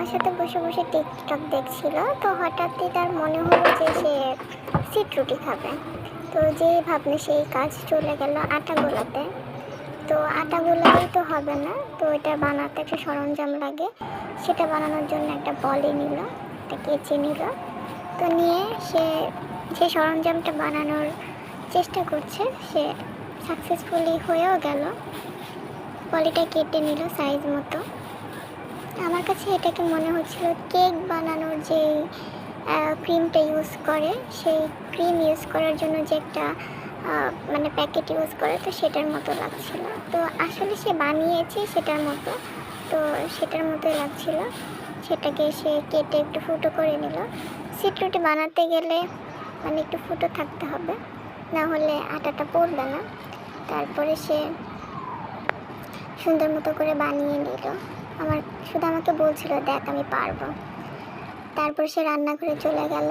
আমার সাথে বসে বসে টিকটক দেখছিল। তো হঠাৎই তার মনে হলো যে সে সিট রুটি খাবে। তো যেই ভাবনা সেই কাজ চলে গেল আটা গোলাতে। তো আটা গোলালেই তো হবে না, তো এটা বানাতে একটা সরঞ্জাম লাগে। সেটা বানানোর জন্য একটা বলি নিল, একটা কেচি নিল। তো নিয়ে সে সেই সরঞ্জামটা বানানোর চেষ্টা করছে। সে সাকসেসফুলি হয়েও গেল। বলিটা কেটে নিল সাইজ মতো। আমার কাছে এটাকে মনে হচ্ছিল কেক বানানোর যে ক্রিমটা ইউজ করে, সেই ক্রিম ইউজ করার জন্য যে একটা মানে প্যাকেট ইউজ করে, তো সেটার মতো লাগছিল। তো আসলে সে বানিয়েছে সেটার মতো, তো সেটার মতোই লাগছিল। সেটাকে সে কেটে একটু ফুটো করে নিল। সিট রুটি বানাতে গেলে মানে একটু ফুটো থাকতে হবে, না হলে আটাটা পড়বে না। তারপরে সে সুন্দর মতো করে বানিয়ে নিল। শুধু আমাকে বলছিল দেখ আমি পারবো। তারপর সে রান্নাঘরে চলে গেল।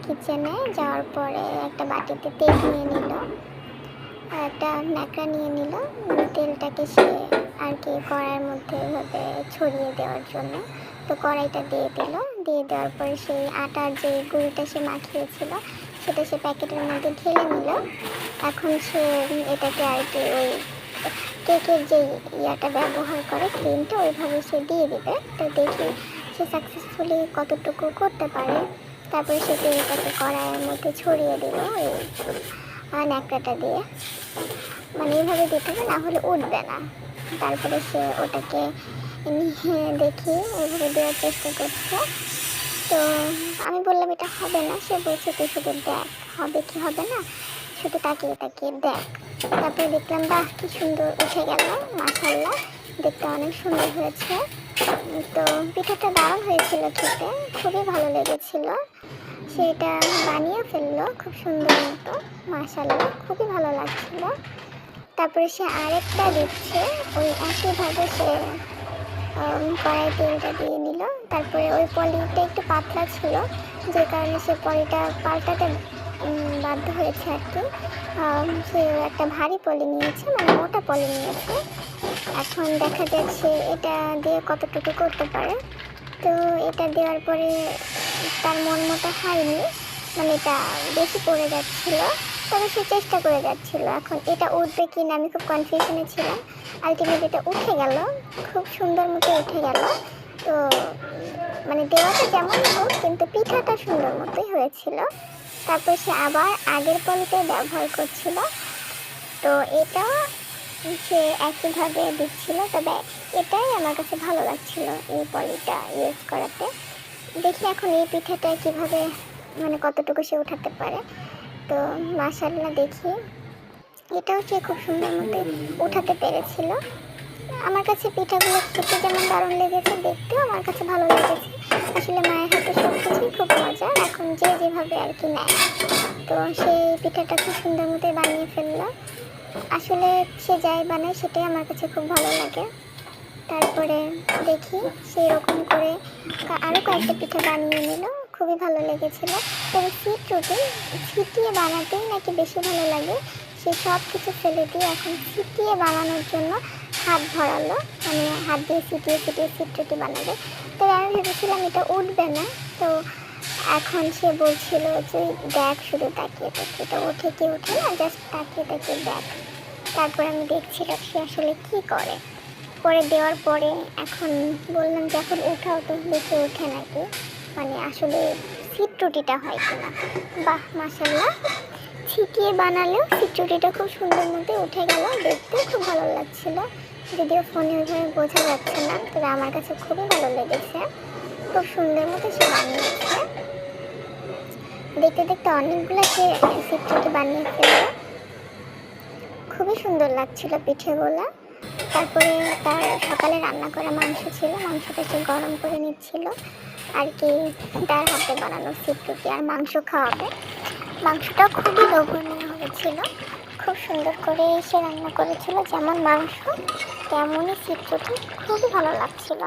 কিচেনে যাওয়ার পরে একটা বাটিতে তেল নিয়ে নিল, একটা ন্যাকড়া নিয়ে নিল। তেলটাকে সে আর কি কড়াইয়ের মধ্যে এভাবে ছড়িয়ে দেওয়ার জন্য। তো কড়াইটা দিয়ে দিল। দিয়ে দেওয়ার পরে সেই আটার যে গুঁড়িটা সে মাখিয়েছিল সেটা সে প্যাকেটের মধ্যে ঢেলে নিল। এখন সে এটাকে আর কি ওই কেকের যে ইয়াটা ব্যবহার করে ক্রিমটা ওইভাবে সে দিয়ে দেবে। তো দেখি সে সাকসেসফুলি কতটুকু করতে পারে। তারপরে সে তেলটাকে কড়াইয়ের মধ্যে ছড়িয়ে দিল ওই ন্যাকড়াটা দিয়ে। মানে এইভাবে দিতে হবে, না হলে উঠবে না। তারপরে সে ওটাকে নিয়ে দেখি এইভাবে দেওয়ার চেষ্টা করছে। তো আমি বললাম এটা হবে না। সে বলছে তুই শুধু দেখ হবে কি হবে না, শুধু তাকিয়ে তাকিয়ে দেখ। তারপরে দেখলাম বাহ কি সুন্দর উঠে গেল, মাশাআল্লাহ দেখতে অনেক সুন্দর হয়েছে। তো পিঠাটা দারুণ হয়েছিল, খেতে খুবই ভালো লেগেছিল। সেটা বানিয়ে ফেললো খুব সুন্দর মতো, মাশাআল্লাহ খুবই ভালো লাগছিল। তারপরে সে আরেকটা দিচ্ছে, ওই একইভাবে সে কড়াই তেলটা দিয়ে নিল। তারপরে ওই পলিটা একটু পাতলা ছিল, যে কারণে সে পলিটা পাল্টাতে বাধ্য হয়েছে আর কি। সে একটা ভারী পলি নিয়েছে, মানে মোটা পলি নিয়েছে। এখন দেখা যাচ্ছে এটা দিয়ে কতটুকু করতে পারে। তো এটা দেওয়ার পরে তার মন মতো হয়নি, মানে এটা বেশি পড়ে যাচ্ছিল। তবে সে চেষ্টা করে যাচ্ছিল। এখন এটা উঠবে কি না আমি খুব কনফিউশনে ছিলাম। আলটিমেট এটা উঠে গেল, খুব সুন্দর মতো উঠে গেল। তো মানে দেওয়াটা যেমন হোক কিন্তু পিঠাটা সুন্দর মতোই হয়েছিল। তারপর সে আবার আগের পলিটাই ব্যবহার করছিল। তো এটা সে একইভাবে দিচ্ছিল, তবে এটাই আমার কাছে ভালো লাগছিল এই পলিটা ইউজ করাতে। দেখি এখন এই পিঠাটা কীভাবে মানে কতটুকু সে উঠাতে পারে। তো মাশাআল্লাহ দেখি এটাও সে খুব সুন্দর মতো উঠাতে পেরেছিল। আমার কাছে পিঠাগুলো খেতে যেমন দারুণ লেগেছে, দেখতেও আমার কাছে ভালো লেগেছে। আসলে মায়ের হাতে সব কিছুই খুব মজা, এখন যে যেভাবে আর কি নেয়। তো সেই পিঠাটা খুব সুন্দর মতো বানিয়ে ফেললো। আসলে সে যাই বানায় সেটাই আমার কাছে খুব ভালো লাগে। তারপরে দেখি সেই রকম করে আরও কয়েকটা পিঠা বানিয়ে নিল, খুবই ভালো লেগেছিলো। তবে সিট রুটি ছিটিয়ে বানাতেই নাকি বেশি ভালো লাগে। সে সব কিছু ফেলে দিয়ে এখন ছিটিয়ে বানানোর জন্য হাত ভরালো, মানে হাত দিয়ে ছিটিয়ে ছিটিয়ে সিট রুটি বানাবে। তো আমি ভেবেছিলাম এটা উঠবে না। তো এখন সে বলছিল যে দেখ শুধু তাকিয়ে তাকিয়ে, তো ওঠে কি ওঠে না, জাস্ট তাকিয়ে তাকিয়ে দেখ। তারপর আমি দেখছিলাম সে আসলে কী করে। পরে দেওয়ার পরে এখন বললাম যে এখন উঠাও তো দেখে ওঠে নাকি, মানে আসলে সিট রুটিটা হয় কিনা। বাহ মাশাআল্লাহ, ছিটিয়ে বানালেও সিট রুটিটা খুব সুন্দর মতো উঠে গেল, দেখতেও খুব ভালো লাগছিল। যদিও ফোনে ওইভাবে বোঝা যাচ্ছে না, তবে আমার কাছে খুবই ভালো লেগেছে। খুব সুন্দর মতো সে বানিয়েছে। দেখতে দেখতে অনেকগুলো সে সিট রুটি বানিয়ে ফেললো, খুবই সুন্দর লাগছিল পিঠেগুলো। তারপরে তার সকালে রান্না করা মাংস ছিল, মাংসটা সে গরম করে নিচ্ছিল আর কি। তার হাতে বানানো সিট রুটি আর মাংস খাওয়াবে। মাংসটাও খুবই লোভনীয় হয়েছিল, খুব সুন্দর করে সে রান্না করেছিল। যেমন মাংস তেমনই সিট রুটি, খুবই ভালো লাগছিল।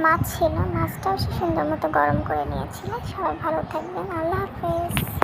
মাছ ছিল, মাছটাও সে সুন্দর মতো গরম করে নিয়েছিল। সবাই ভালো থাকবেন, আল্লাহ হাফেজ।